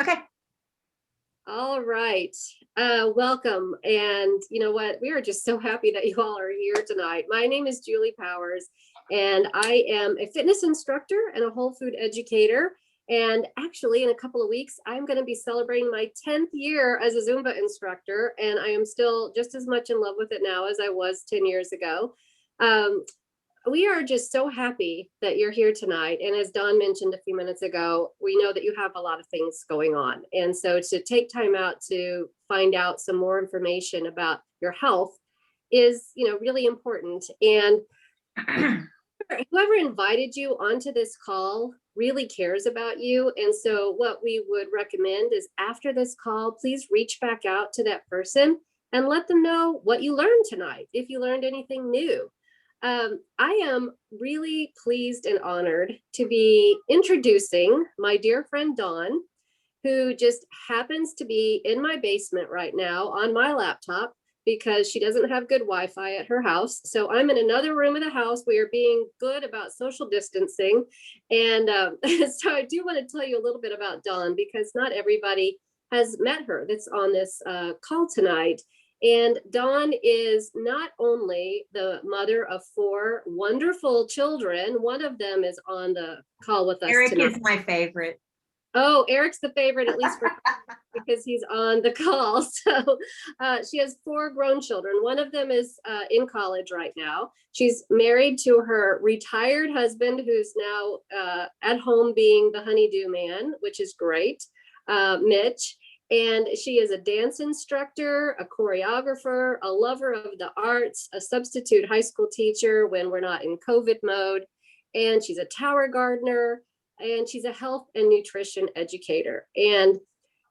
Okay. All right. Welcome. And you know what? We are just so happy that you all are here tonight. My name is Julie Powers, and I am a fitness instructor and a whole food educator. And actually, in a couple of weeks, I'm going to be celebrating my 10th year as a Zumba instructor. And I am still just as much in love with it now as I was 10 years ago. Um, we are just so happy that you're here tonight. And as Dawn mentioned a few minutes ago, we know that you have a lot of things going on. And so to take time out to find out some more information about your health is, really important. And whoever invited you onto this call really cares about you. And so what we would recommend is after this call, please reach back out to that person and let them know what you learned tonight, if you learned anything new. I am really pleased and honored to be introducing my dear friend Dawn, who just happens to be in my basement right now on my laptop because she doesn't have good Wi-Fi at her house. So I'm in another room of the house. We are being good about social distancing. And so I do want to tell you a little bit about Dawn because not everybody has met her that's on this call tonight. And Dawn is not only the mother of 4 wonderful children. One of them is on the call with us Eric tonight. is my favorite. Oh, Eric's the favorite, at least for because he's on the call. So she has 4 grown children. One of them is in college right now. She's married to her retired husband, who's now at home being the honeydew man, which is great, Mitch. And she is a dance instructor, a choreographer, a lover of the arts, a substitute high school teacher when we're not in COVID mode. And she's a tower gardener, and she's a health and nutrition educator. And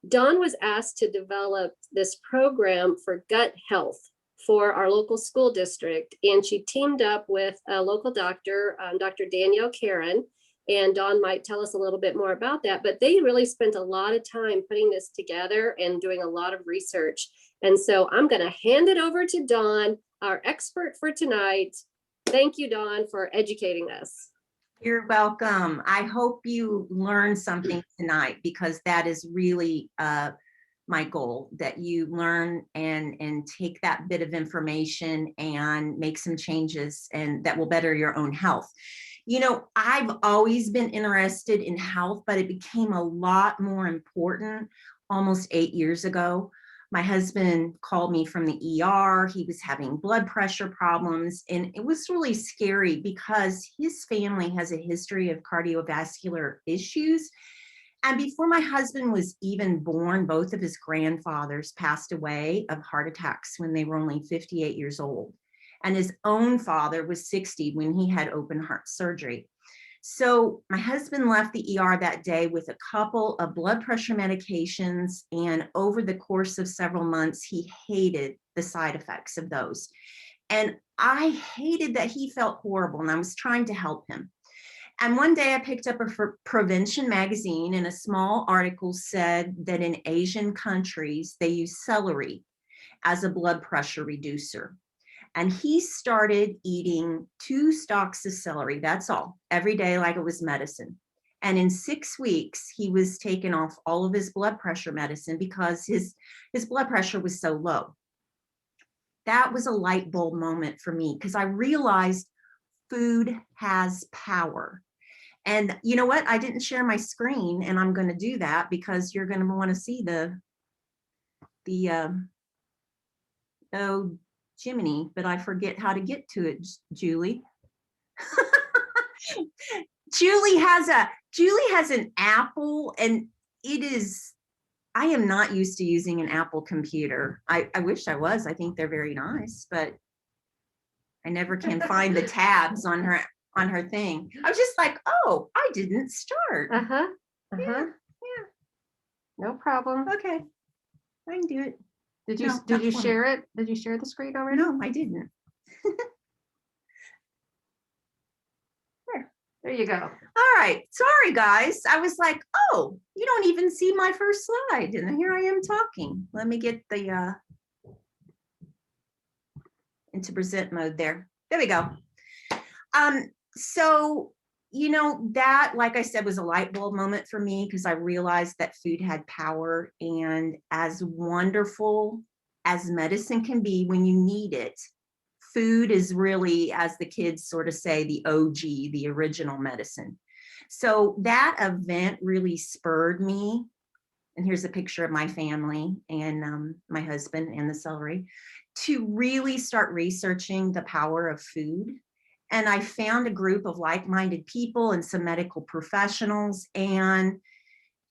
Dawn was asked to develop this program for gut health for our local school district. And she teamed up with a local doctor, Dr. Danielle Karen, and Dawn might tell us a little bit more about that, but they really spent a lot of time putting this together and doing a lot of research. And so I'm going to hand it over to Dawn, our expert for tonight. Thank you, Dawn, for educating us. You're welcome. I hope you learned something tonight because that is really my goal, that you learn and take that bit of information and make some changes and that will better your own health. You know, I've always been interested in health, but it became a lot more important almost 8 years ago. My husband called me from the ER. He was having blood pressure problems, and it was really scary because his family has a history of cardiovascular issues. And before my husband was even born, both of his grandfathers passed away of heart attacks when they were only 58 years old. And his own father was 60 when he had open heart surgery. So my husband left the ER that day with a couple of blood pressure medications, and over the course of several months, he hated the side effects of those. And I hated that he felt horrible, and I was trying to help him. And one day I picked up a prevention magazine, and a small article said that in Asian countries, they use celery as a blood pressure reducer. And he started eating 2 stalks of celery, that's all, every day like it was medicine. And in 6 weeks, he was taking off all of his blood pressure medicine because his blood pressure was so low. That was a light bulb moment for me because I realized food has power. And you know what? I didn't share my screen, and I'm going to do that because you're going to want to see oh, Jiminy, but I forget how to get to it, Julie. Julie has an Apple, and it is, I am not used to using an Apple computer. I wish I was. I think they're very nice, but I never can find the tabs on her thing. I was just like, oh, I didn't start. Yeah. No problem. Okay, I can do it. Did you share it? Did you share the screen already? No, I didn't. There you go. All right. Sorry, guys. I was like, oh, you don't even see my first slide. And here I am talking. Let me get the into present mode there. There we go. So That, like I said, was a light bulb moment for me because I realized that food had power. And as wonderful as medicine can be when you need it, food is really, as the kids sort of say, the OG, the original medicine. So that event really spurred me. And here's a picture of my family and my husband and the celery, to really start researching the power of food. And I found a group of like-minded people and some medical professionals, and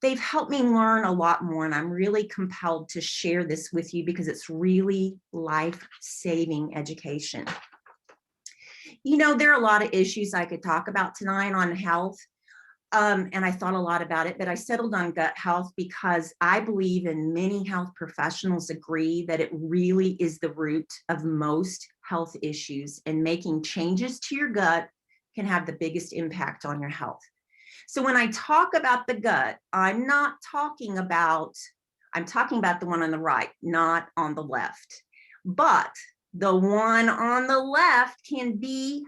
they've helped me learn a lot more. And I'm really compelled to share this with you because it's really life-saving education. There are a lot of issues I could talk about tonight on health. And I thought a lot about it, but I settled on gut health because I believe, and many health professionals agree, that it really is the root of most health issues, and making changes to your gut can have the biggest impact on your health. So when I talk about the gut, I'm talking about the one on the right, not on the left. But the one on the left can be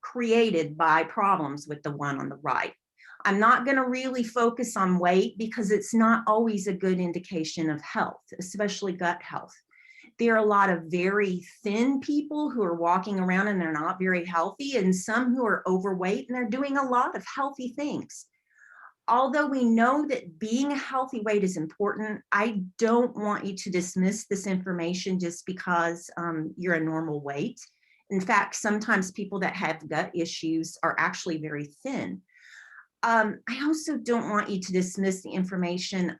created by problems with the one on the right. I'm not going to really focus on weight because it's not always a good indication of health, especially gut health. There are a lot of very thin people who are walking around and they're not very healthy, and some who are overweight and they're doing a lot of healthy things. Although we know that being a healthy weight is important, I don't want you to dismiss this information just because you're a normal weight. In fact, sometimes people that have gut issues are actually very thin. I also don't want you to dismiss the information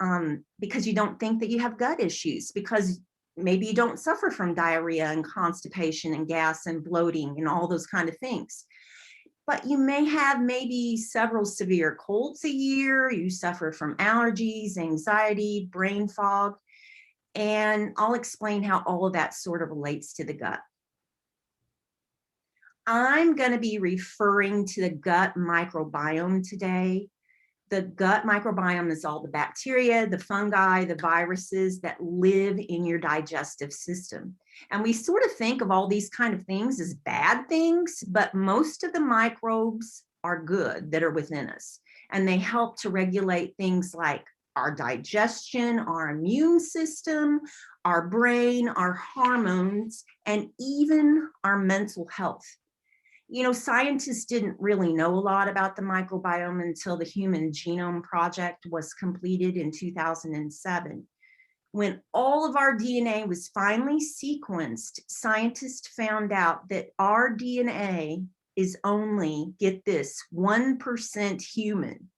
because you don't think that you have gut issues, because maybe you don't suffer from diarrhea and constipation and gas and bloating and all those kind of things. But you may have maybe several severe colds a year, you suffer from allergies, anxiety, brain fog, and I'll explain how all of that sort of relates to the gut. I'm going to be referring to the gut microbiome today. The gut microbiome is all the bacteria, the fungi, the viruses that live in your digestive system. And we sort of think of all these kind of things as bad things, but most of the microbes are good that are within us. And they help to regulate things like our digestion, our immune system, our brain, our hormones, and even our mental health. Scientists didn't really know a lot about the microbiome until the Human Genome Project was completed in 2007. When all of our DNA was finally sequenced, scientists found out that our DNA is only, get this, 1% human.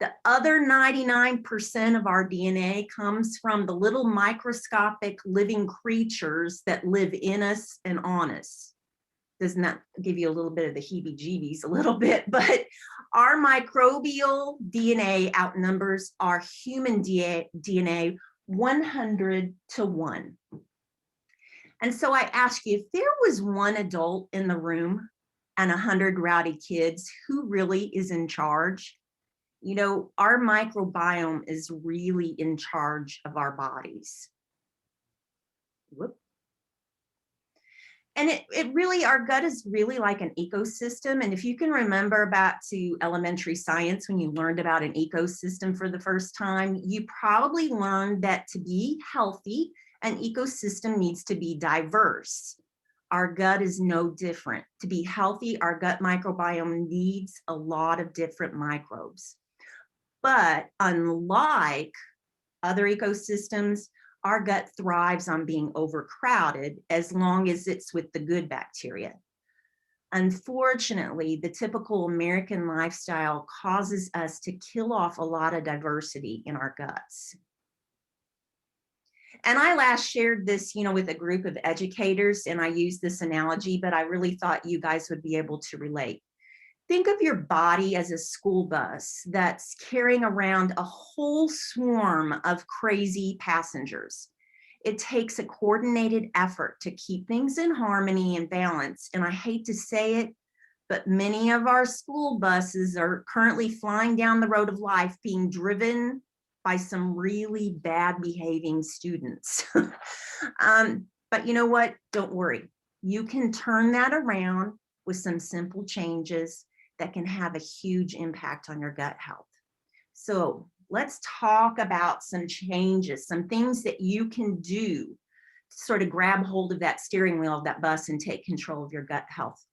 The other 99% of our DNA comes from the little microscopic living creatures that live in us and on us. Doesn't that give you a little bit of the heebie-jeebies a little bit? But our microbial DNA outnumbers our human DNA 100 to 1. And so I ask you, if there was one adult in the room and 100 rowdy kids, who really is in charge? Our microbiome is really in charge of our bodies. Whoop. And it really, our gut is really like an ecosystem. And if you can remember back to elementary science, when you learned about an ecosystem for the first time, you probably learned that to be healthy, an ecosystem needs to be diverse. Our gut is no different. To be healthy, our gut microbiome needs a lot of different microbes. But unlike other ecosystems, our gut thrives on being overcrowded as long as it's with the good bacteria. Unfortunately, the typical American lifestyle causes us to kill off a lot of diversity in our guts. And I last shared this, with a group of educators, and I used this analogy, but I really thought you guys would be able to relate. Think of your body as a school bus that's carrying around a whole swarm of crazy passengers. It takes a coordinated effort to keep things in harmony and balance. And I hate to say it, but many of our school buses are currently flying down the road of life being driven by some really bad behaving students. But you know what? Don't worry. You can turn that around with some simple changes. that can have a huge impact on your gut health. So let's talk about some changes, some things that you can do to sort of grab hold of that steering wheel of that bus and take control of your gut health.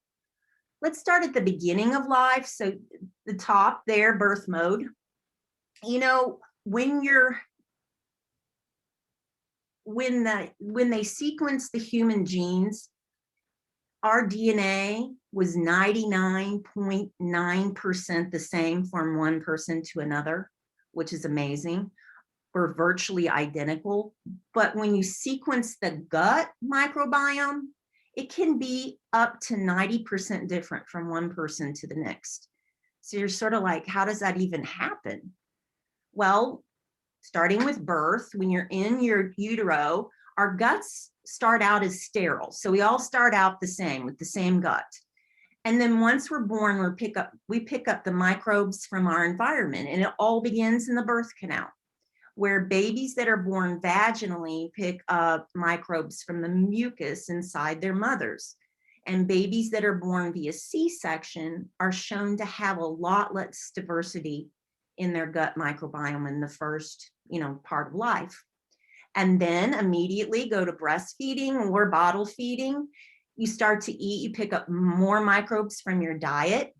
Let's start at the beginning of life. So the top there, birth mode. You know, when they sequence the human genes, our DNA was 99.9% the same from one person to another, which is amazing. We're virtually identical. But when you sequence the gut microbiome, it can be up to 90% different from one person to the next. So you're sort of like, how does that even happen? Well, starting with birth, when you're in your utero, our guts start out as sterile. So we all start out the same with the same gut. And then once we're born, we pick up the microbes from our environment, and it all begins in the birth canal, where babies that are born vaginally pick up microbes from the mucus inside their mothers. And babies that are born via C-section are shown to have a lot less diversity in their gut microbiome in the first, part of life. And then immediately go to breastfeeding or bottle feeding. You start to eat, you pick up more microbes from your diet.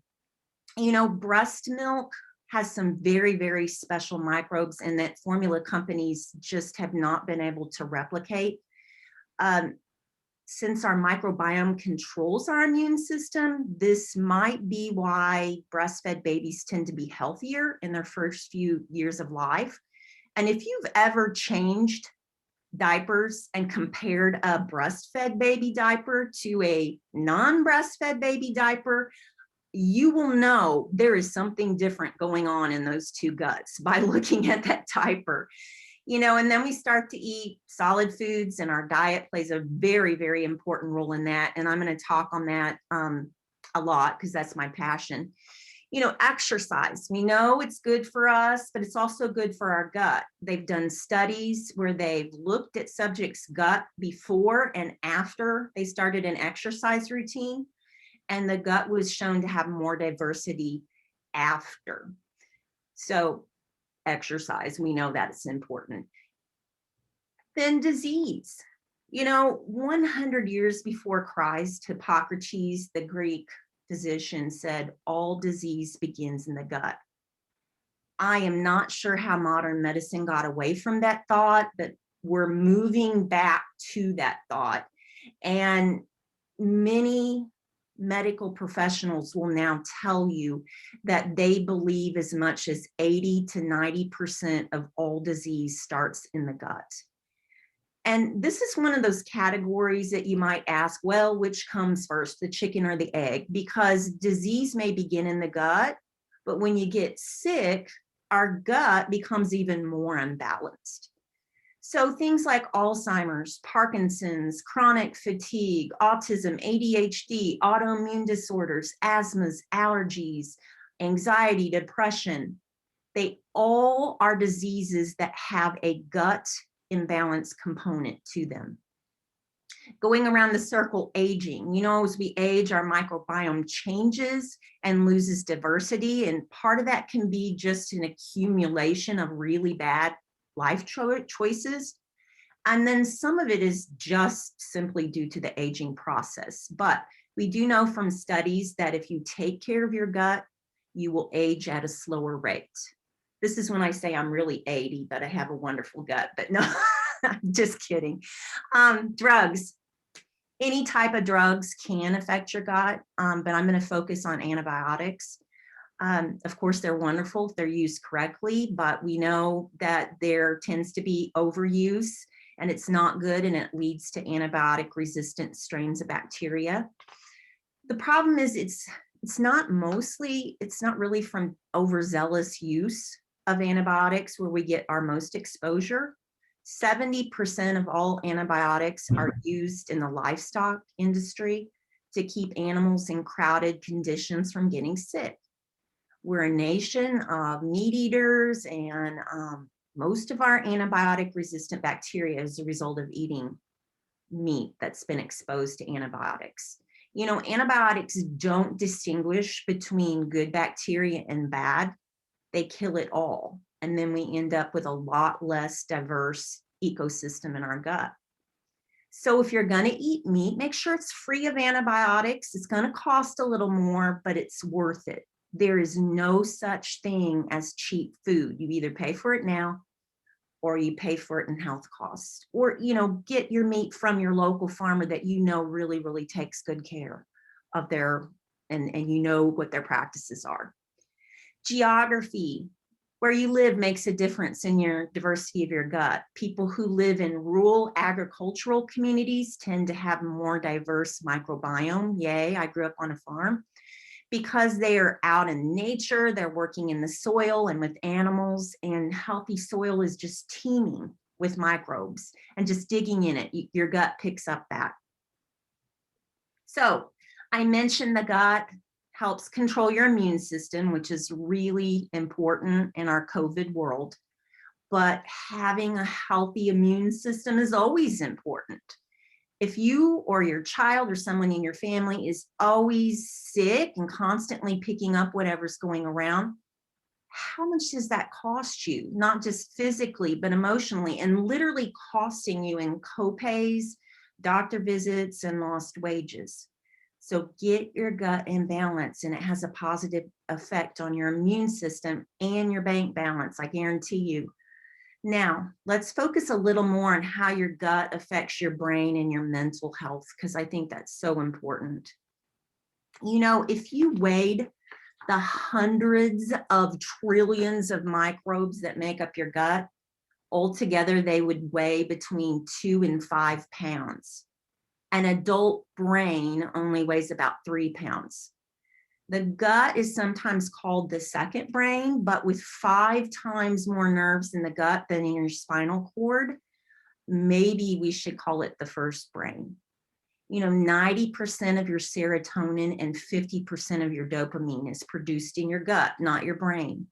Breast milk has some very, very special microbes, and that formula companies just have not been able to replicate. Since our microbiome controls our immune system, this might be why breastfed babies tend to be healthier in their first few years of life. And if you've ever changed diapers and compared a breastfed baby diaper to a non-breastfed baby diaper, you will know there is something different going on in those two guts by looking at that diaper. And then we start to eat solid foods, and our diet plays a very, very important role in that. And I'm going to talk on that a lot because that's my passion. Exercise, we know it's good for us, but it's also good for our gut. They've done studies where they've looked at subjects' gut before and after they started an exercise routine, and the gut was shown to have more diversity after. So exercise, we know that it's important. Then disease. 100 years before Christ, Hippocrates, the Greek physician, said all disease begins in the gut. I am not sure how modern medicine got away from that thought, but we're moving back to that thought. And many medical professionals will now tell you that they believe as much as 80 to 90% of all disease starts in the gut. And this is one of those categories that you might ask, well, which comes first, the chicken or the egg? Because disease may begin in the gut, but when you get sick, our gut becomes even more unbalanced. So things like Alzheimer's, Parkinson's, chronic fatigue, autism, ADHD, autoimmune disorders, asthmas, allergies, anxiety, depression, they all are diseases that have a gut imbalance component to them. Going around the circle, aging, as we age, our microbiome changes and loses diversity. And part of that can be just an accumulation of really bad life choices. And then some of it is just simply due to the aging process. But we do know from studies that if you take care of your gut, you will age at a slower rate. This is when I say I'm really 80, but I have a wonderful gut. But no, I'm just kidding. Drugs. Any type of drugs can affect your gut, but I'm going to focus on antibiotics. Of course, they're wonderful if they're used correctly, but we know that there tends to be overuse, and it's not good, and it leads to antibiotic-resistant strains of bacteria. The problem is it's not really from overzealous use of antibiotics where we get our most exposure. 70% of all antibiotics are used in the livestock industry to keep animals in crowded conditions from getting sick. We're a nation of meat eaters, and most of our antibiotic-resistant bacteria is a result of eating meat that's been exposed to antibiotics. You know, antibiotics don't distinguish between good bacteria and bad. They kill it all. And then we end up with a lot less diverse ecosystem in our gut. So if you're going to eat meat, make sure it's free of antibiotics. It's going to cost a little more, but it's worth it. There is no such thing as cheap food. You either pay for it now or you pay for it in health costs, or, you know, get your meat from your local farmer that you know really, really takes good care of their, and you know what their practices are. Geography, where you live makes a difference in your diversity of your gut. People who live in rural agricultural communities tend to have more diverse microbiome. Yay, I grew up on a farm. Because they are out in nature, they're working in the soil and with animals, and healthy soil is just teeming with microbes, and just digging in it, your gut picks up that. So I mentioned the gut helps control your immune system, which is really important in our COVID world. But having a healthy immune system is always important. If you or your child or someone in your family is always sick and constantly picking up whatever's going around, how much does that cost you? Not just physically, but emotionally, and literally costing you in copays, doctor visits, and lost wages. So get your gut in balance, and it has a positive effect on your immune system and your bank balance, I guarantee you. Now, let's focus a little more on how your gut affects your brain and your mental health, because I think that's so important. You know, if you weighed the hundreds of trillions of microbes that make up your gut, altogether they would weigh between 2 and 5 pounds. An adult brain only weighs about 3 pounds. The gut is sometimes called the second brain, but with 5 times more nerves in the gut than in your spinal cord, maybe we should call it the first brain. You know, 90% of your serotonin and 50% of your dopamine is produced in your gut, not your brain.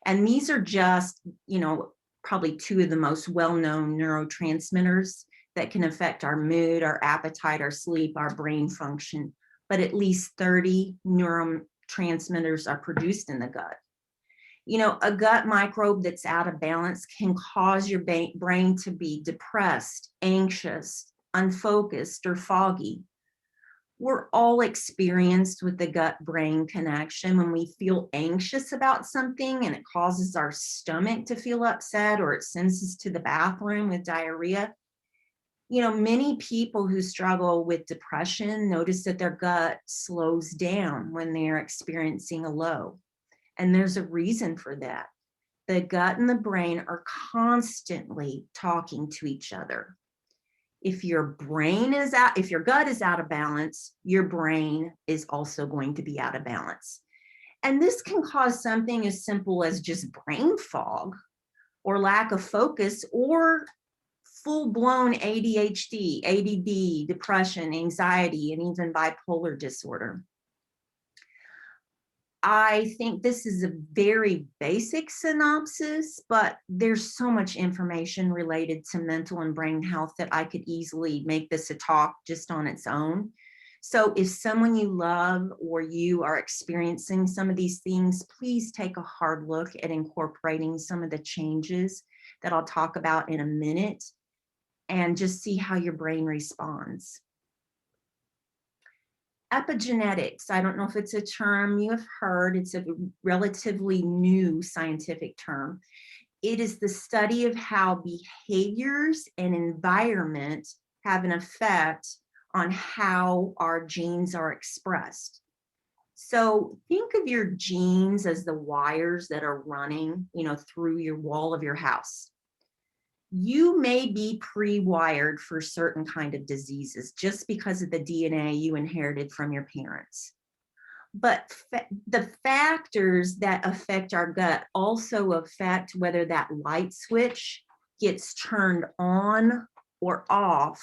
And these are just, you know, probably 2 of the most well-known neurotransmitters that can affect our mood, our appetite, our sleep, our brain function. But at least 30 neurotransmitters are produced in the gut. You know, a gut microbe that's out of balance can cause your brain to be depressed, anxious, unfocused, or foggy. We're all experienced with the gut-brain connection. When we feel anxious about something and it causes our stomach to feel upset, or it sends us to the bathroom with diarrhea, you know, many people who struggle with depression notice that their gut slows down when they're experiencing a low. And there's a reason for that. The gut and the brain are constantly talking to each other. If your gut is out of balance, your brain is also going to be out of balance. And this can cause something as simple as just brain fog or lack of focus, or full-blown ADHD, ADD, depression, anxiety, and even bipolar disorder. I think this is a very basic synopsis, but there's so much information related to mental and brain health that I could easily make this a talk just on its own. So if someone you love or you are experiencing some of these things, please take a hard look at incorporating some of the changes that I'll talk about in a minute, and just see how your brain responds. Epigenetics, I don't know if it's a term you have heard, it's a relatively new scientific term. It is the study of how behaviors and environment have an effect on how our genes are expressed. So think of your genes as the wires that are running, you know, through your wall of your house. You may be pre-wired for certain kind of diseases just because of the DNA you inherited from your parents. But the factors that affect our gut also affect whether that light switch gets turned on or off,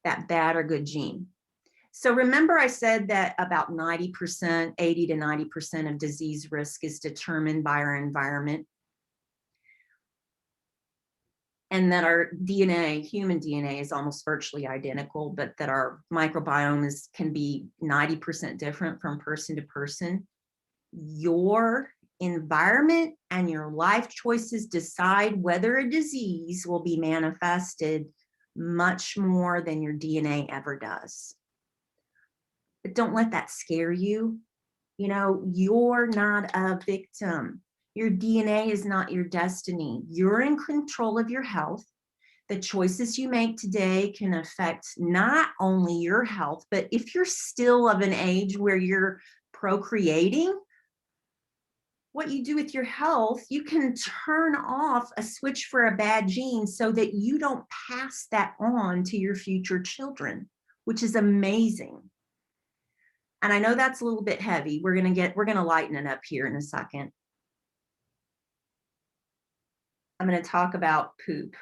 that bad or good gene. So remember I said that about 90%, 80 to 90% of disease risk is determined by our environment. and that our DNA, human DNA, is almost virtually identical, but that our microbiome can be 90% different from person to person. Your environment and your life choices decide whether a disease will be manifested much more than your DNA ever does. But don't let that scare you. You know, you're not a victim. Your DNA is not your destiny. You're in control of your health. The choices you make today can affect not only your health, but if you're still of an age where you're procreating, what you do with your health, you can turn off a switch for a bad gene so that you don't pass that on to your future children, which is amazing. And I know that's a little bit heavy. We're gonna lighten it up here in a second. I'm gonna talk about poop.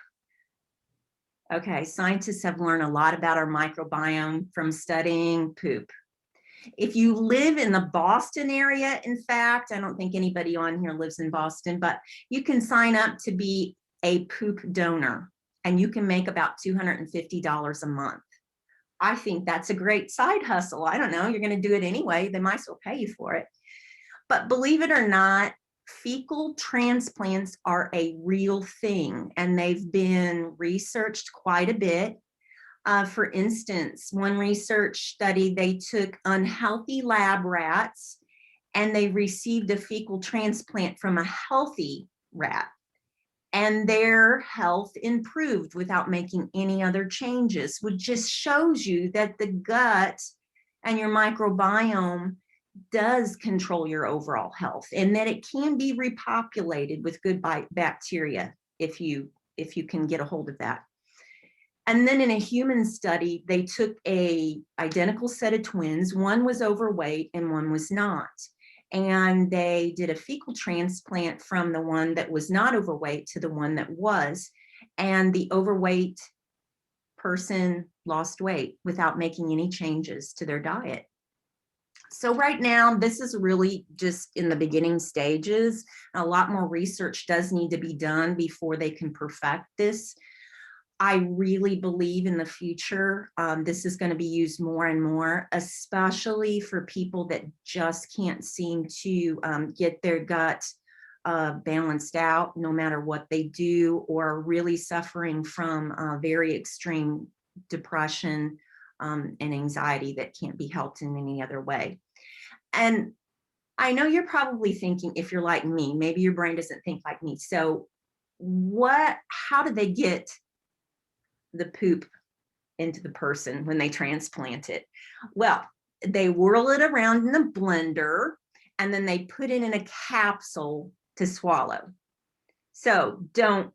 Okay, scientists have learned a lot about our microbiome from studying poop. If you live in the Boston area, in fact, I don't think anybody on here lives in Boston, but you can sign up to be a poop donor and you can make about $250 a month. I think that's a great side hustle. I don't know, you're going to do it anyway. They might as well pay you for it. But believe it or not, fecal transplants are a real thing and they've been researched quite a bit. For instance, one research study, they took unhealthy lab rats and they received a fecal transplant from a healthy rat. And their health improved without making any other changes, which just shows you that the gut and your microbiome does control your overall health and that it can be repopulated with good bacteria if you can get a hold of that. And then in a human study, they took a identical set of twins. One was overweight and one was not. And they did a fecal transplant from the one that was not overweight to the one that was. And the overweight person lost weight without making any changes to their diet. So right now, this is really just in the beginning stages. A lot more research does need to be done before they can perfect this. I really believe in the future, this is going to be used more and more, especially for people that just can't seem to get their gut balanced out no matter what they do, or really suffering from very extreme depression and anxiety that can't be helped in any other way. And I know you're probably thinking, if you're like me, maybe your brain doesn't think like me. So how do they get the poop into the person when they transplant it? Well, they whirl it around in a blender and then they put it in a capsule to swallow. So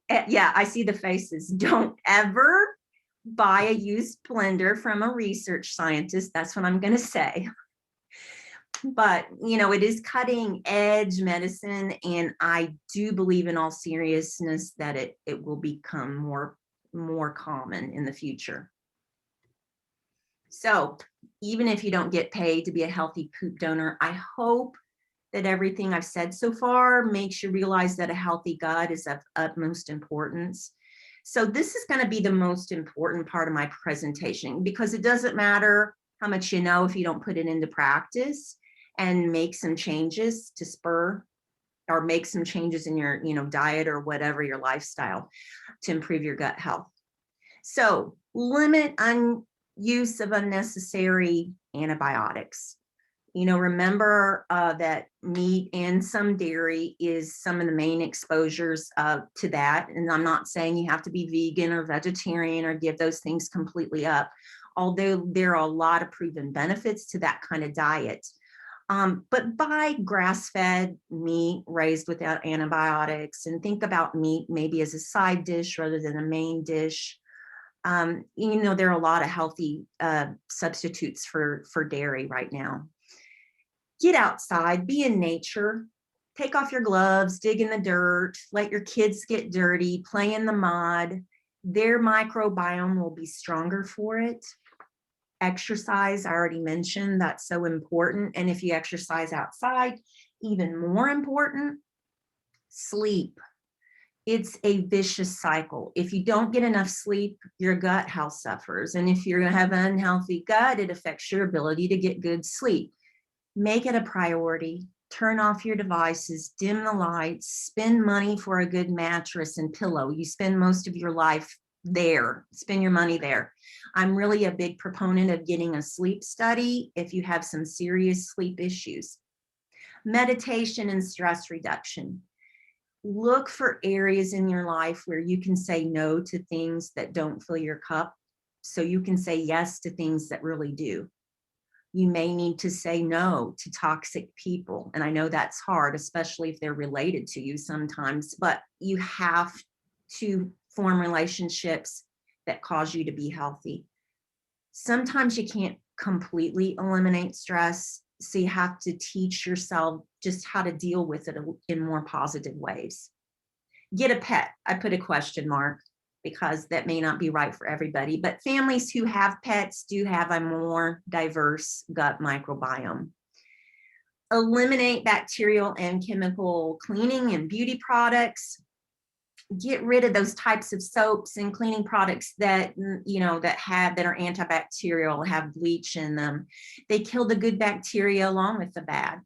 yeah, I see the faces. Don't ever buy a used blender from a research scientist. That's what I'm going to say. But, you know, it is cutting edge medicine. And I do believe in all seriousness that it will become more common in the future. So even if you don't get paid to be a healthy poop donor, I hope that everything I've said so far makes you realize that a healthy gut is of utmost importance. So this is going to be the most important part of my presentation, because it doesn't matter how much you know if you don't put it into practice and make some changes to spur or make some changes in your diet or whatever, your lifestyle, to improve your gut health. So limit use of unnecessary antibiotics. Remember that meat and some dairy is some of the main exposures to that. And I'm not saying you have to be vegan or vegetarian or give those things completely up, although there are a lot of proven benefits to that kind of diet. But buy grass-fed meat raised without antibiotics, and think about meat maybe as a side dish rather than a main dish. There are a lot of healthy substitutes for dairy right now. Get outside, be in nature, take off your gloves, dig in the dirt, let your kids get dirty, play in the mud. Their microbiome will be stronger for it. Exercise, I already mentioned, that's so important. And if you exercise outside, even more important. Sleep. It's a vicious cycle. If you don't get enough sleep, your gut health suffers. And if you have an unhealthy gut, it affects your ability to get good sleep. Make it a priority. Turn off your devices, dim the lights, spend money for a good mattress and pillow. You spend most of your life there, spend your money there. I'm really a big proponent of getting a sleep study if you have some serious sleep issues. Meditation and stress reduction. Look for areas in your life where you can say no to things that don't fill your cup, so you can say yes to things that really do. You may need to say no to toxic people. And I know that's hard, especially if they're related to you sometimes, but you have to form relationships that cause you to be healthy. Sometimes you can't completely eliminate stress, so you have to teach yourself just how to deal with it in more positive ways. Get a pet. I put a question mark because that may not be right for everybody, but families who have pets do have a more diverse gut microbiome. Eliminate bacterial and chemical cleaning and beauty products. Get rid of those types of soaps and cleaning products that that are antibacterial, have bleach in them. They kill the good bacteria along with the bad.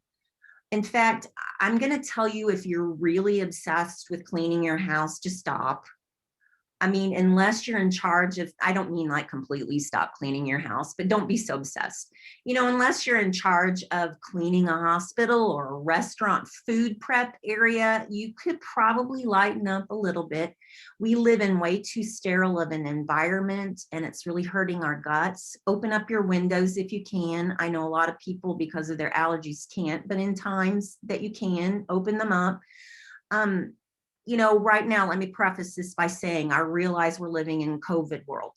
In fact, I'm going to tell you, if you're really obsessed with cleaning your house, just stop. I mean, unless you're in charge of, I don't mean like completely stop cleaning your house, but don't be so obsessed. Unless you're in charge of cleaning a hospital or a restaurant food prep area, you could probably lighten up a little bit. We live in way too sterile of an environment, and it's really hurting our guts. Open up your windows if you can. I know a lot of people, because of their allergies, can't, but in times that you can, open them up. Right now, let me preface this by saying I realize we're living in COVID world,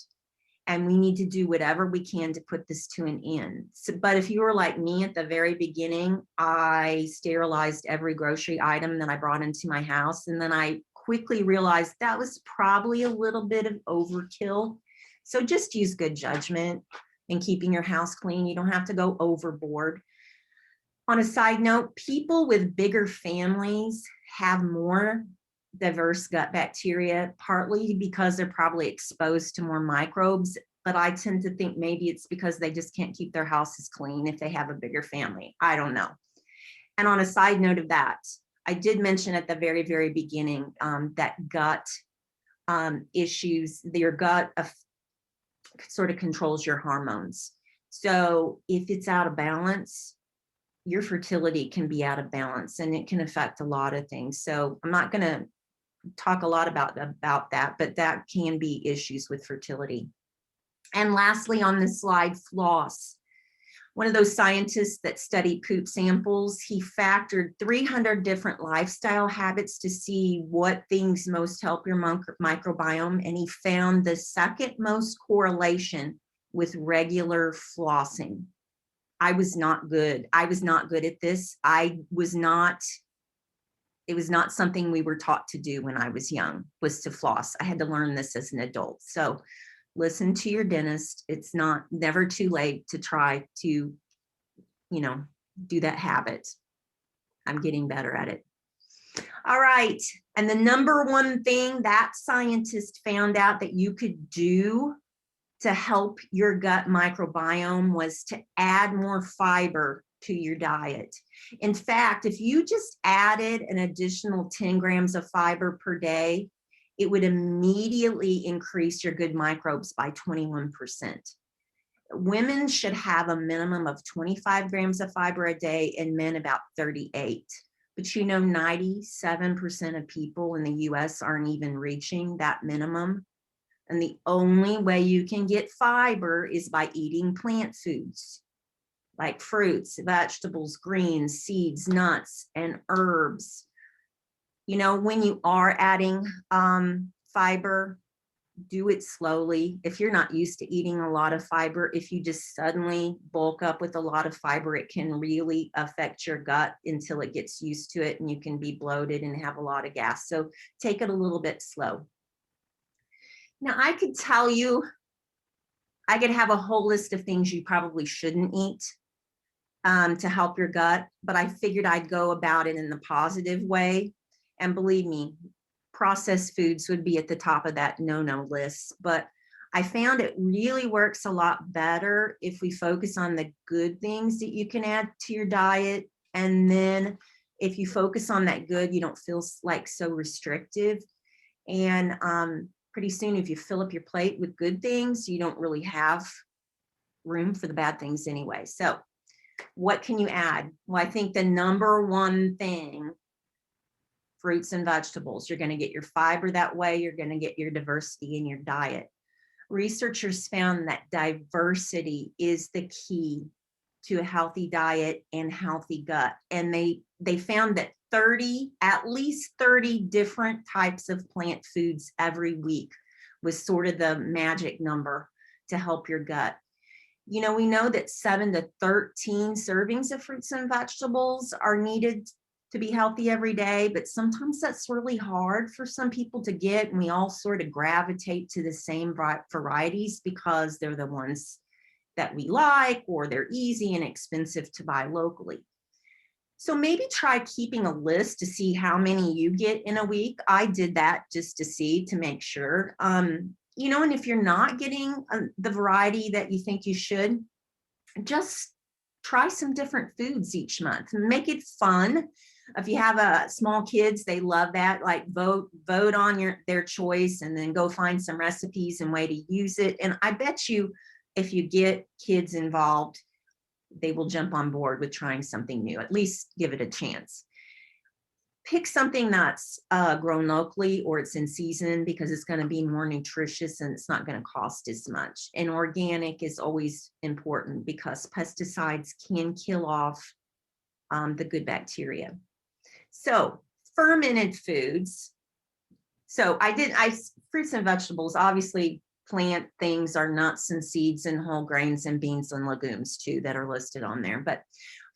and we need to do whatever we can to put this to an end. So, but if you were like me at the very beginning, I sterilized every grocery item that I brought into my house. And then I quickly realized that was probably a little bit of overkill. So just use good judgment in keeping your house clean. You don't have to go overboard. On a side note, people with bigger families have more diverse gut bacteria, partly because they're probably exposed to more microbes, but I tend to think maybe it's because they just can't keep their houses clean if they have a bigger family. I don't know. And on a side note of that, I did mention at the very, very beginning that gut issues, your gut sort of controls your hormones. So if it's out of balance, your fertility can be out of balance, and it can affect a lot of things. So I'm not going to talk a lot about that, but that can be issues with fertility. And lastly, on this slide, floss. One of those scientists that studied poop samples, he factored 300 different lifestyle habits to see what things most help your microbiome, and he found the second most correlation with regular flossing. I was not good. I was not good at this. It was not something we were taught to do when I was young, was to floss. I had to learn this as an adult. So listen to your dentist. It's never too late to try to, do that habit. I'm getting better at it. All right. And the number one thing that scientist found out that you could do to help your gut microbiome was to add more fiber to your diet. In fact, if you just added an additional 10 grams of fiber per day, it would immediately increase your good microbes by 21%. Women should have a minimum of 25 grams of fiber a day, and men about 38. But 97% of people in the US aren't even reaching that minimum. And the only way you can get fiber is by eating plant foods like fruits, vegetables, greens, seeds, nuts, and herbs. When you are adding fiber, do it slowly. If you're not used to eating a lot of fiber, if you just suddenly bulk up with a lot of fiber, it can really affect your gut until it gets used to it, and you can be bloated and have a lot of gas. So take it a little bit slow. Now, I could tell you, I could have a whole list of things you probably shouldn't eat to help your gut, but I figured I'd go about it in the positive way. And believe me, processed foods would be at the top of that no-no list, but I found it really works a lot better if we focus on the good things that you can add to your diet. And then if you focus on that good, you don't feel like so restrictive. And pretty soon, if you fill up your plate with good things, you don't really have room for the bad things anyway. So what can you add? Well, I think the number one thing, fruits and vegetables. You're going to get your fiber that way. You're going to get your diversity in your diet. Researchers found that diversity is the key to a healthy diet and healthy gut. And they found that at least 30 different types of plant foods every week was sort of the magic number to help your gut. You know, we know that 7 to 13 servings of fruits and vegetables are needed to be healthy every day, but sometimes that's really hard for some people to get, and we all sort of gravitate to the same varieties because they're the ones that we like, or they're easy and expensive to buy locally. So maybe try keeping a list to see how many you get in a week. I did that just to see, to make sure. You know, and if you're not getting the variety that you think you should, just try some different foods each month. Make it fun. If you have small kids, they love that. Like vote on their choice, and then go find some recipes and way to use it. And I bet you, if you get kids involved, they will jump on board with trying something new. At least give it a chance. Pick something that's grown locally, or it's in season, because it's going to be more nutritious and it's not going to cost as much. And organic is always important because pesticides can kill off the good bacteria. So fermented foods. So fruits and vegetables, obviously plant things are nuts and seeds and whole grains and beans and legumes too that are listed on there, but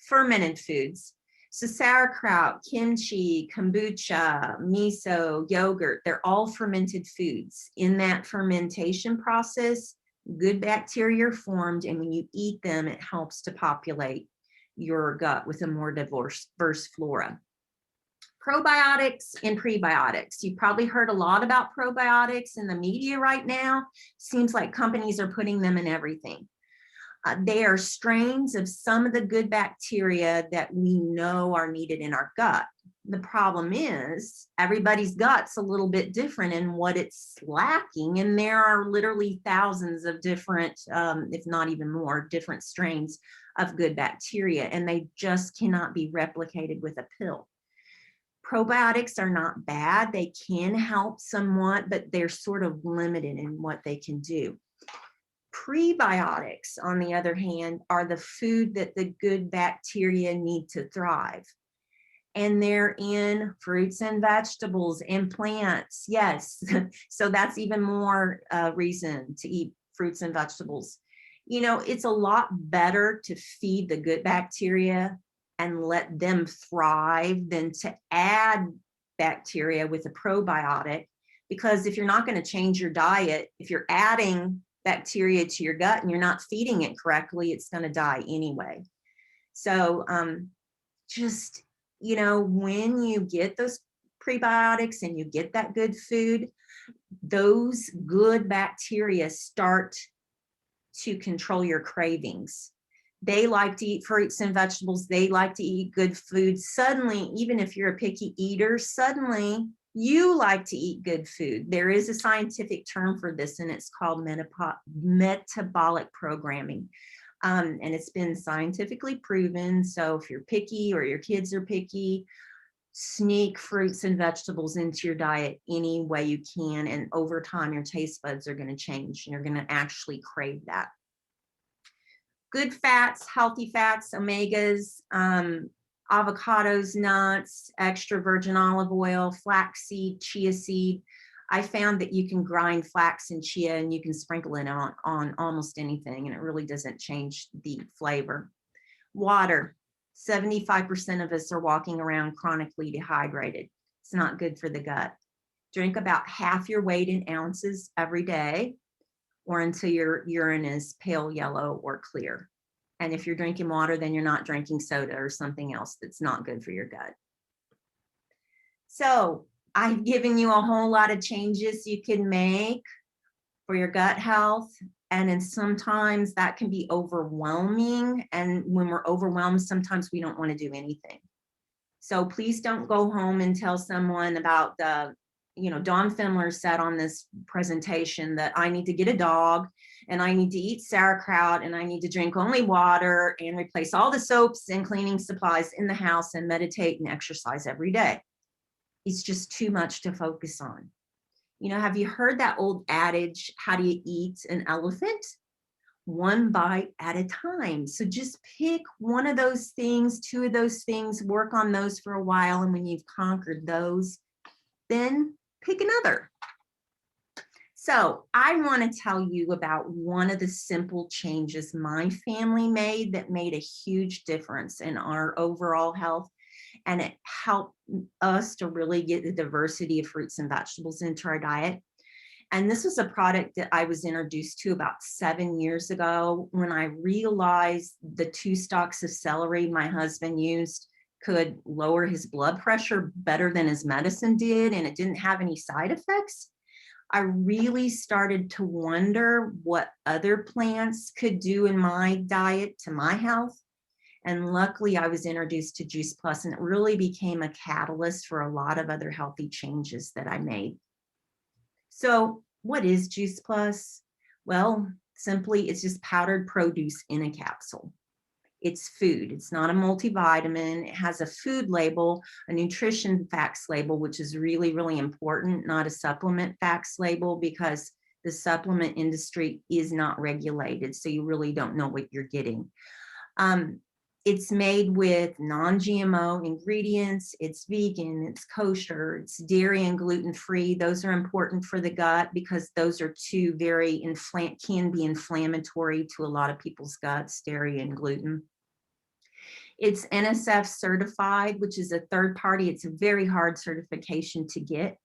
fermented foods. So sauerkraut, kimchi, kombucha, miso, yogurt, they're all fermented foods. In that fermentation process, good bacteria are formed, and when you eat them, it helps to populate your gut with a more diverse flora. Probiotics and prebiotics. You've probably heard a lot about probiotics in the media right now. Seems like companies are putting them in everything. They are strains of some of the good bacteria that we know are needed in our gut. The problem is everybody's gut's a little bit different in what it's lacking, and there are literally thousands of different, if not even more, different strains of good bacteria, and they just cannot be replicated with a pill. Probiotics are not bad. They can help somewhat, but they're sort of limited in what they can do. Prebiotics, on the other hand, are the food that the good bacteria need to thrive. And they're in fruits and vegetables and plants. Yes. So that's even more reason to eat fruits and vegetables. You know, it's a lot better to feed the good bacteria and let them thrive than to add bacteria with a probiotic. Because if you're not going to change your diet, if you're adding bacteria to your gut and you're not feeding it correctly, it's going to die anyway. So just, you know, when you get those prebiotics and you get that good food, those good bacteria start to control your cravings. They like to eat fruits and vegetables. They like to eat good food. Suddenly, even if you're a picky eater, suddenly you like to eat good food. There is a scientific term for this, and it's called metabolic programming. And it's been scientifically proven. So if you're picky or your kids are picky, sneak fruits and vegetables into your diet any way you can. And over time, your taste buds are going to change, and you're going to actually crave that. Good fats, healthy fats, omegas, avocados, nuts, extra virgin olive oil, flaxseed, chia seed. I found that you can grind flax and chia and you can sprinkle it on almost anything, and it really doesn't change the flavor. Water. 75% of us are walking around chronically dehydrated. It's not good for the gut. Drink about half your weight in ounces every day, or until your urine is pale yellow or clear. And if you're drinking water, then you're not drinking soda or something else that's not good for your gut. So I've given you a whole lot of changes you can make for your gut health. And then sometimes that can be overwhelming. And when we're overwhelmed, sometimes we don't want to do anything. So please don't go home and tell someone about Dawn Fuemmeler said on this presentation that I need to get a dog and I need to eat sauerkraut and I need to drink only water and replace all the soaps and cleaning supplies in the house and meditate and exercise every day. It's just too much to focus on. Have you heard that old adage, how do you eat an elephant? One bite at a time. So just pick one of those things, two of those things, work on those for a while. And when you've conquered those, then pick another. So I want to tell you about one of the simple changes my family made that made a huge difference in our overall health. And it helped us to really get the diversity of fruits and vegetables into our diet. And this was a product that I was introduced to about 7 years ago when I realized the 2 stalks of celery my husband used could lower his blood pressure better than his medicine did, and it didn't have any side effects. I really started to wonder what other plants could do in my diet to my health. And luckily, I was introduced to Juice Plus, and it really became a catalyst for a lot of other healthy changes that I made. So what is Juice Plus? Well, simply, it's just powdered produce in a capsule. It's food. It's not a multivitamin. It has a food label, a nutrition facts label, which is really, really important, not a supplement facts label, because the supplement industry is not regulated. So you really don't know what you're getting. It's made with non-GMO ingredients. It's vegan, it's kosher, it's dairy and gluten-free. Those are important for the gut because those are two very can be inflammatory to a lot of people's guts, dairy and gluten. It's NSF certified, which is a third party. It's a very hard certification to get.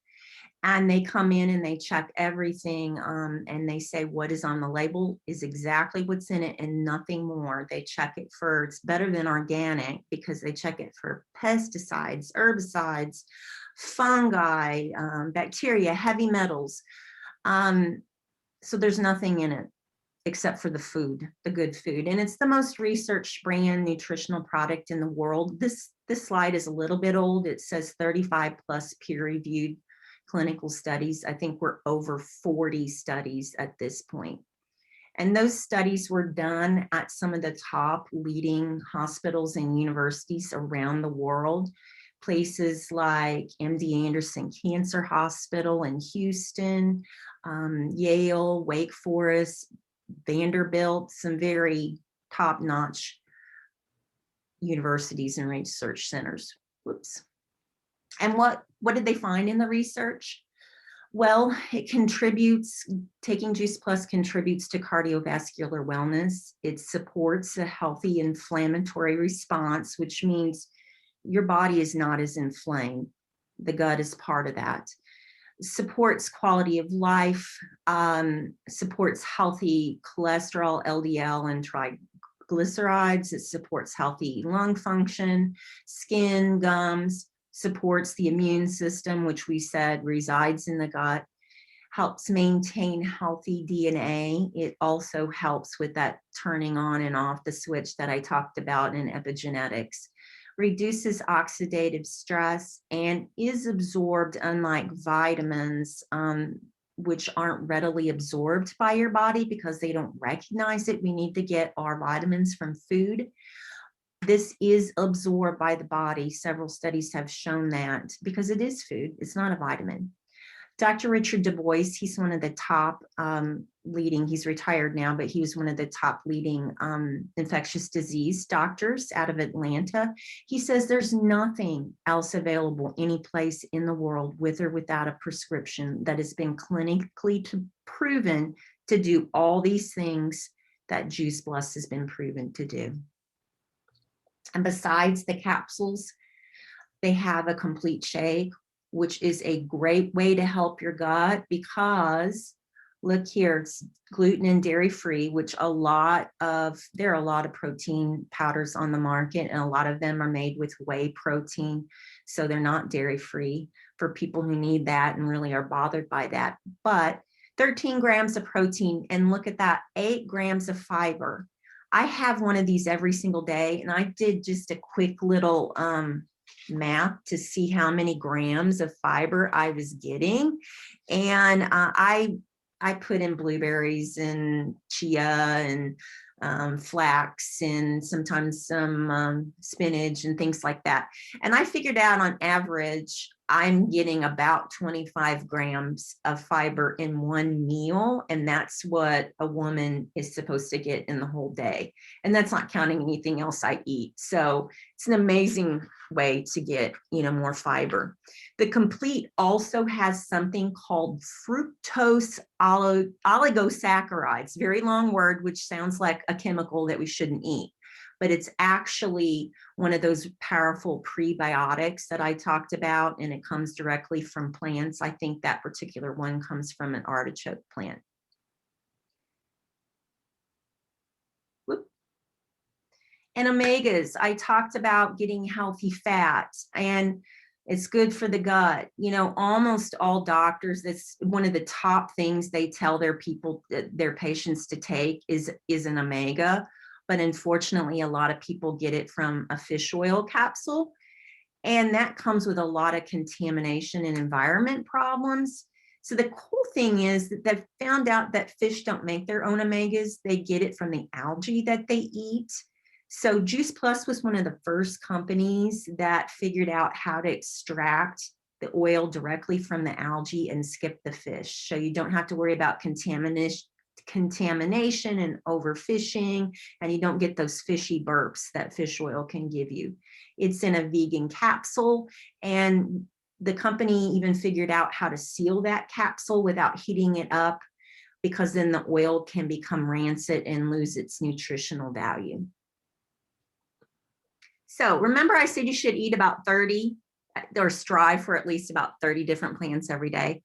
And they come in and they check everything and they say what is on the label is exactly what's in it and nothing more. They check it for, it's better than organic because they check it for pesticides, herbicides, fungi, bacteria, heavy metals. So there's nothing in it except for the food, the good food. And it's the most researched brand nutritional product in the world. This slide is a little bit old. It says 35 plus peer-reviewed clinical studies. I think we're over 40 studies at this point. And those studies were done at some of the top leading hospitals and universities around the world. Places like MD Anderson Cancer Hospital in Houston, Yale, Wake Forest, Vanderbilt, some very top-notch universities and research centers. Whoops. And what did they find in the research? Well, taking Juice Plus contributes to cardiovascular wellness. It supports a healthy inflammatory response, which means your body is not as inflamed. The gut is part of that. Supports quality of life, supports healthy cholesterol, LDL, and triglycerides. It supports healthy lung function, skin, gums, supports the immune system, which we said resides in the gut, helps maintain healthy DNA. It also helps with that turning on and off the switch that I talked about in epigenetics, reduces oxidative stress, and is absorbed, unlike vitamins, which aren't readily absorbed by your body because they don't recognize it. We need to get our vitamins from food. This is absorbed by the body. Several studies have shown that because it is food. It's not a vitamin. Dr. Richard Du Bois, he's one of the top he's retired now, but he was one of the top leading infectious disease doctors out of Atlanta. He says there's nothing else available any place in the world with or without a prescription that has been clinically proven to do all these things that Juice Plus has been proven to do. And besides the capsules, they have a complete shake, which is a great way to help your gut because look here, it's gluten and dairy free, which there are a lot of protein powders on the market, and a lot of them are made with whey protein, so they're not dairy free. for people who need that and really are bothered by that. But 13 grams of protein, and look at that, 8 grams of fiber. I have one of these every single day, and I did just a quick little math to see how many grams of fiber I was getting. And I put in blueberries and chia and flax and sometimes some spinach and things like that. And I figured out on average, I'm getting about 25 grams of fiber in one meal. And that's what a woman is supposed to get in the whole day. And that's not counting anything else I eat. So it's an amazing way to get, more fiber. The Complete also has something called fructose oligosaccharides, very long word, which sounds like a chemical that we shouldn't eat, but it's actually one of those powerful prebiotics that I talked about, and it comes directly from plants. I think that particular one comes from an artichoke plant. Whoop. And omegas, I talked about getting healthy fat, and it's good for the gut. Almost all doctors, that's one of the top things they tell their patients to take is an omega. But unfortunately, a lot of people get it from a fish oil capsule. And that comes with a lot of contamination and environment problems. So the cool thing is that they've found out that fish don't make their own omegas. They get it from the algae that they eat. So Juice Plus was one of the first companies that figured out how to extract the oil directly from the algae and skip the fish. So you don't have to worry about contamination and overfishing, and you don't get those fishy burps that fish oil can give you. It's in a vegan capsule, and the company even figured out how to seal that capsule without heating it up, because then the oil can become rancid and lose its nutritional value. So remember I said you should eat about 30 or strive for at least about 30 different plants every day.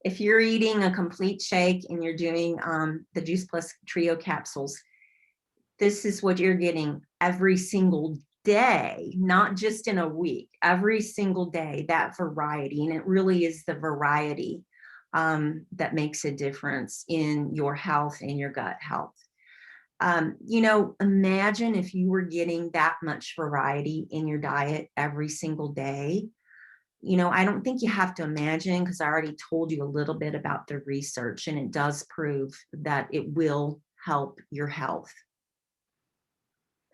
If you're eating a complete shake and you're doing the Juice Plus Trio capsules, this is what you're getting every single day, not just in a week, every single day, that variety. And it really is the variety that makes a difference in your health and your gut health. Imagine if you were getting that much variety in your diet every single day. I don't think you have to imagine, because I already told you a little bit about the research, and it does prove that it will help your health.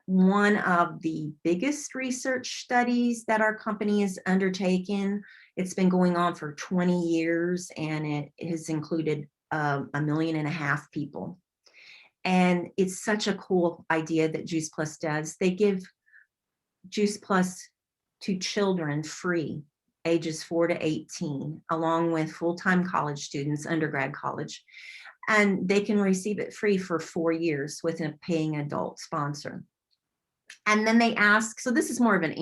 One of the biggest research studies that our company has undertaken, it's been going on for 20 years, and it has included 1.5 million people. And it's such a cool idea that Juice Plus does. They give Juice Plus to children free, ages 4 to 18, along with full-time college students, undergrad college. And they can receive it free for 4 years with a paying adult sponsor. And then they ask, so this is more of an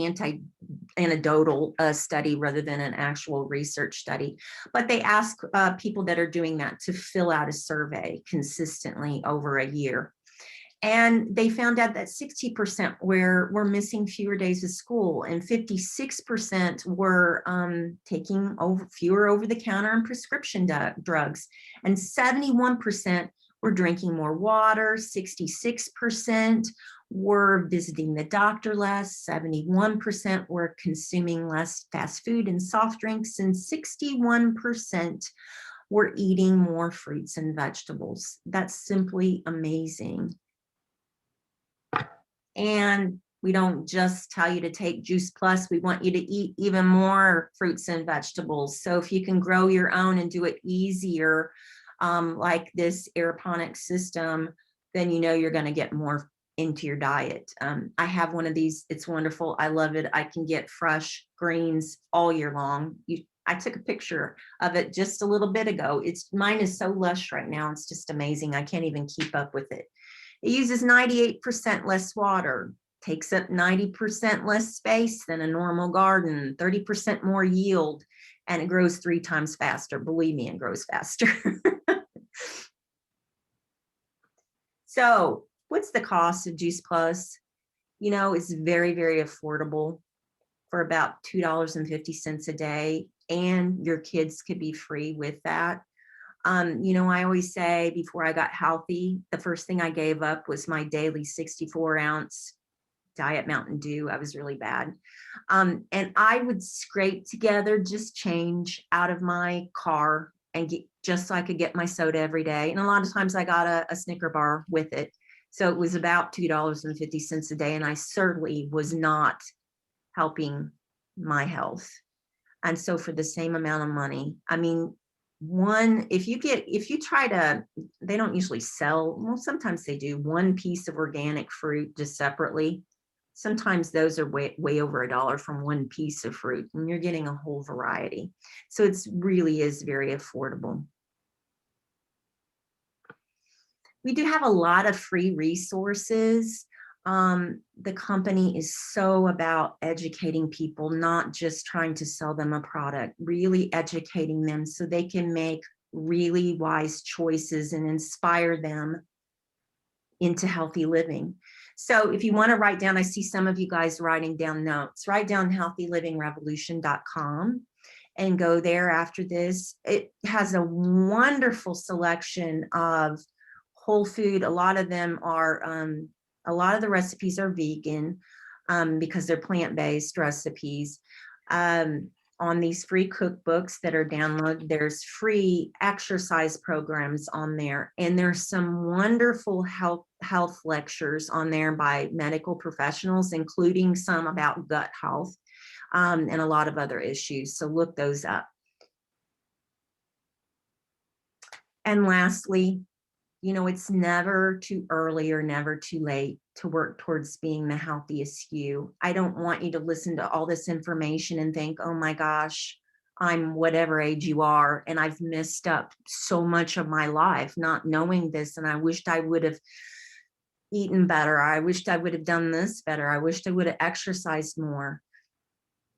anecdotal study rather than an actual research study, but they ask people that are doing that to fill out a survey consistently over a year. And they found out that 60% were missing fewer days of school, and 56% were taking fewer over-the-counter and prescription drugs, and 71% were drinking more water, 66% were visiting the doctor less, 71% were consuming less fast food and soft drinks, and 61% were eating more fruits and vegetables. That's simply amazing. And we don't just tell you to take Juice Plus, we want you to eat even more fruits and vegetables. So if you can grow your own and do it easier, like this aeroponic system, then you're going to get more into your diet. I have one of these. It's wonderful. I love it. I can get fresh greens all year long. I took a picture of it just a little bit ago. Mine is so lush right now. It's just amazing. I can't even keep up with it. It uses 98% less water, takes up 90% less space than a normal garden, 30% more yield, and it grows 3 times faster. Believe me, it grows faster. So what's the cost of Juice Plus? It's very, very affordable for about $2.50 a day. and your kids could be free with that. You know, I always say before I got healthy, the first thing I gave up was my daily 64-ounce Diet Mountain Dew. I was really bad. And I would scrape together just change out of my car and get, just so I could get my soda every day. And a lot of times I got a Snicker bar with it. So it was about $2.50 a day. And I certainly was not helping my health. And so for the same amount of money, I mean, if you try to, they don't usually sell, well, sometimes they do, one piece of organic fruit just separately. Sometimes those are way over $1 from one piece of fruit, and you're getting a whole variety. So it's really is very affordable. We do have a lot of free resources. The company is so about educating people, not just trying to sell them a product, really educating them so they can make really wise choices and inspire them into healthy living. So if you want to write down, I see some of you guys writing down notes, write down healthylivingrevolution.com and go there after this. It has a wonderful selection of whole food. A lot of them are, a lot of the recipes are vegan because they're plant-based recipes. On these free cookbooks that are downloaded, there's free exercise programs on there, and there's some wonderful health lectures on there by medical professionals, including some about gut health and a lot of other issues. So look those up. And lastly, you know, it's never too early or never too late to work towards being the healthiest you. I don't want you to listen to all this information and think, oh my gosh, I'm whatever age you are, and I've messed up so much of my life not knowing this, and I wished I would have eaten better. I wished I would have done this better. I wished I would have exercised more.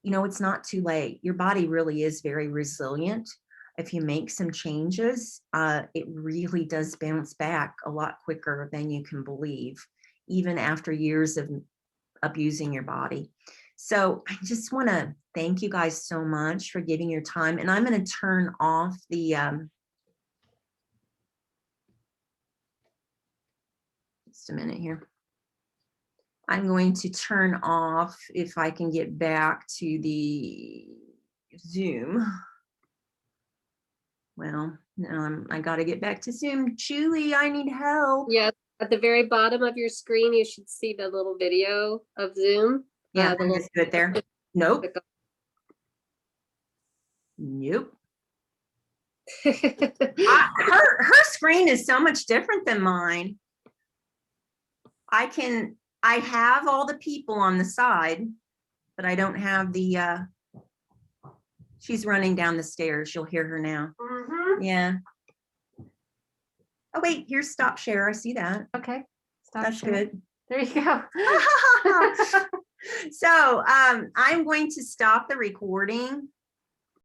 You know, it's not too late. Your body really is very resilient. If you make some changes, it really does bounce back a lot quicker than you can believe, even after years of abusing your body. So I just want to thank you guys so much for giving your time. And I'm going to turn off the, just a minute here. I'm going to turn off, if I can get back to the Zoom. Well, I got to get back to Zoom. Julie, I need help. Yeah, at the very bottom of your screen, you should see the little video of Zoom. Yeah, I just do it there. Nope. Nope. Her screen is so much different than mine. I have all the people on the side, but I don't have the, she's running down the stairs. You'll hear her now. Mm-hmm. Yeah. Oh, wait, here's stop share. I see that. Okay. Stop That's share. good. There you go. So I'm going to stop the recording.